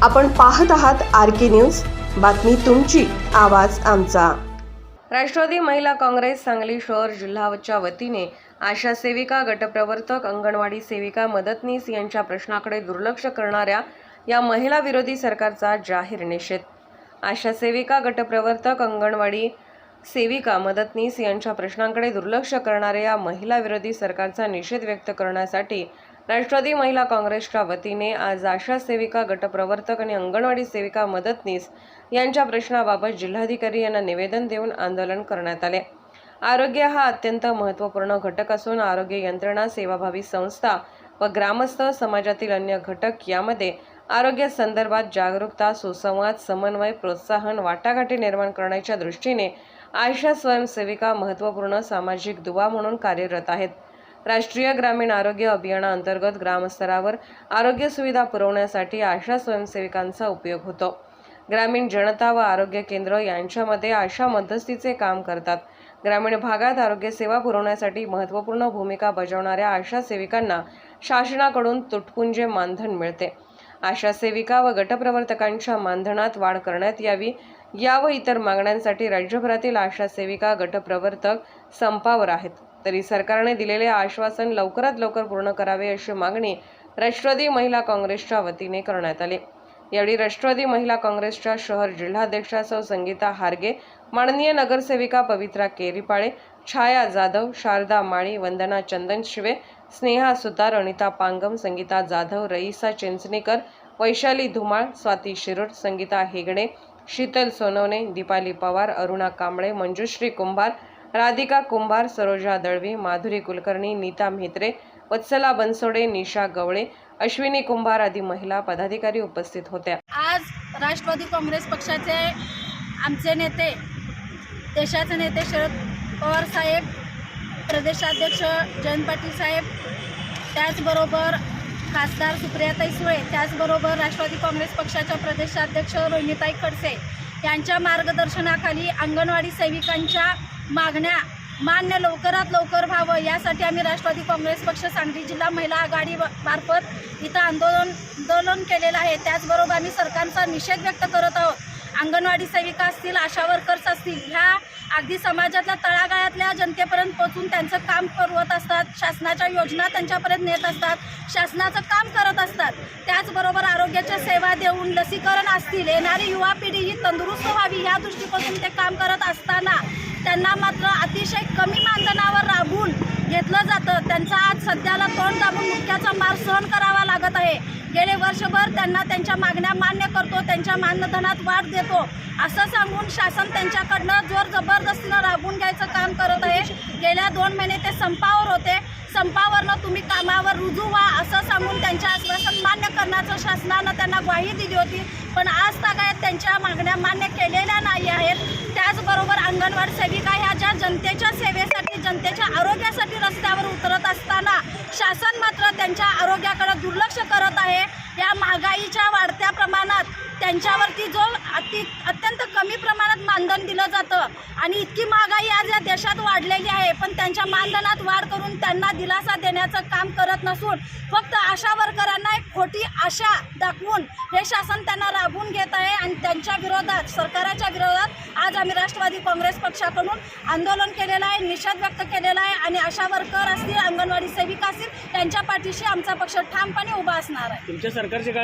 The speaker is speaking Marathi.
आपण पाहत आहात RK न्यूज, बातमी तुमची, आवाज आमचा। राष्ट्रवादी महिला काँग्रेस सांगली शहर जिल्हाच्या वतीने आशा सेविका, गटप्रवर्तक, अंगणवाडी सेविका, मदतनीस यांच्या प्रश्नाकडे दुर्लक्ष करणाऱ्या या महिला विरोधी सरकारचा जाहीर निषेध। आशा सेविका, गटप्रवर्तक, अंगणवाडी सेविका, मदतनीस यांच्या प्रश्नांकडे दुर्लक्ष करणाऱ्या या महिला विरोधी सरकारचा निषेध व्यक्त करण्यासाठी राष्ट्रवादी महिला काँग्रेसच्या वतीने आज आशा सेविका, गटप्रवर्तक आणि अंगणवाडी सेविका, मदतनीस यांच्या प्रश्नाबाबत जिल्हाधिकारी यांना निवेदन देऊन आंदोलन करण्यात आले। आरोग्य हा अत्यंत महत्त्वपूर्ण घटक असून आरोग्य यंत्रणा, सेवाभावी संस्था व ग्रामस्थ समाजातील अन्य घटक यामध्ये आरोग्य संदर्भात जागरूकता, सुसंवाद, समन्वय, प्रोत्साहन, वाटाघाटी निर्माण करण्याच्या दृष्टीने आशा स्वयंसेविका महत्त्वपूर्ण सामाजिक दुवा म्हणून कार्यरत आहेत। राष्ट्रीय ग्रामीण आरोग्य अभियानाअंतर्गत ग्रामस्तरावर आरोग्य सुविधा पुरवण्यासाठी आशा स्वयंसेविकांचा उपयोग होतो। ग्रामीण जनता व आरोग्य केंद्र यांच्यामध्ये आशा मध्यस्थीचे काम करतात। ग्रामीण भागात आरोग्य सेवा पुरवण्यासाठी महत्त्वपूर्ण भूमिका बजावणाऱ्या आशा सेविकांना शासनाकडून तुटपुंजे मानधन मिळते। आशा सेविका व गटप्रवर्तकांच्या मानधनात वाढ करण्यात यावी या व इतर मागण्यांसाठी राज्यभरातील आशा सेविका, गटप्रवर्तक संपावर आहेत। तरी सरकारने दिलेले आश्वासन लवकरात लवकर पूर्ण करावे अशी मागणी राष्ट्रवादी महिला काँग्रेसच्या वतीने करण्यात आली। यावेळी राष्ट्रवादी महिला काँग्रेसच्या शहर जिल्हाध्यक्षा सौ संगीता हारगे, माननीय नगरसेविका पवित्रा केरीपाळे, छाया जाधव, शारदा माळी, वंदना चंदनशिवे, स्नेहा सुतार, अनिता पांगम, संगीता जाधव, रईसा चिंचणीकर, वैशाली धुमाळ, स्वाती शिरूर, संगीता हेगडे, शीतल सोनवणे, दीपाली पवार, अरुणा कांबळे, मंजुश्री कुंभार, राधिका कुंभार, सरोजा दळवी, माधुरी कुलकर्णी, नीता म्हेत्रे, वत्सला बनसोडे, निशा गवळे, अश्विनी कुंभार आदी महिला पदाधिकारी उपस्थित होत्या। आज राष्ट्रवादी काँग्रेस पक्षाचे आमचे नेते, देशाचे नेते शरद पवार साहेब, प्रदेशाध्यक्ष जयंत पाटील साहेब, त्याचबरोबर खासदार सुप्रियाताई सुळे, त्याचबरोबर राष्ट्रवादी काँग्रेस पक्षाच्या प्रदेशाध्यक्ष रोहिणीताई खडसे यांच्या मार्गदर्शनाखाली अंगणवाडी सेविकांच्या मागण्या मान्य लवकरात लवकर व्हावं यासाठी आम्ही राष्ट्रवादी काँग्रेस पक्ष सांगली जिल्हा महिला आघाडी मार्फत इथं आंदोलन केलेलं आहे। त्याचबरोबर आम्ही सरकारचा निषेध व्यक्त करत आहोत। अंगणवाडी सेविका असतील, आशा वर्कर्स असतील, ह्या अगदी समाजातल्या तळागाळातल्या जनतेपर्यंत पोहोचून त्यांचं काम करवत असतात, शासनाच्या योजना त्यांच्यापर्यंत नेत असतात, शासनाचं काम करत असतात। त्याचबरोबर आरोग्याच्या सेवा देऊन लसीकरण असतील, येणारी युवा पिढी ही तंदुरुस्त व्हावी या दृष्टिकोनातून ते काम करत असताना त्यांना मात्र अतिशय कमी मानधनावर राबवून घेतलं जातं। त्यांचा आज सध्याला तोंड दाबून मुक्याचा मार सहन करावा लागत आहे। गेले वर्षभर त्यांना त्यांच्या मागण्या मान्य करतो, त्यांच्या मानधनात वाढ देतो असं सांगून शासन त्यांच्याकडनं जोर जबरदस्तीनं राबवून घ्यायचं काम करत आहे। गेल्या 2 महिने ते संपावर होते। संपावरनं तुम्ही कामावर रुजू व्हा असं सांगून त्यांच्या आश्वासन मान्य करण्याचं शासनानं त्यांना ग्वाही दिली होती, पण आज तागायत त्यांच्या मागण्या मान्य केलेल्या नाही आहेत। त्याचबरोबर अंगणवाडी सेविका ह्या ज्या जनतेच्या सेवेसाठी, जनतेच्या आरोग्यासाठी रस्त्यावर उतरत असताना शासन मात्र त्यांच्या आरोग्याकडे दुर्लक्ष करत आहे। या महागाईच्या वाढत्या प्रमाणात त्यांच्यावरती जो अत्यंत कमी प्रमाणात मानधन दिलं जातं आणि इतकी महागाई आज या देशात वाढलेली आहे, पण त्यांच्या मानधनात वाढ करून त्यांना दिलासा देण्याचं काम करत नसून फक्त आशा वर्करांना एक खोटी आशा दाखवून हे शासन त्यांना राबवून घेत आहे। आणि त्यांच्या विरोधात, सरकारच्या विरोधात आज आम्ही राष्ट्रवादी काँग्रेस पक्षाकडून आंदोलन केलेलं आहे, निषेध व्यक्त केलेला आहे आणि आशा वर्कर असतील, अंगणवाडी सेविका असतील, त्यांच्या पाठीशी आमचा पक्ष ठामपणे उभा असणार आहे। तुमच्या सरकारच्या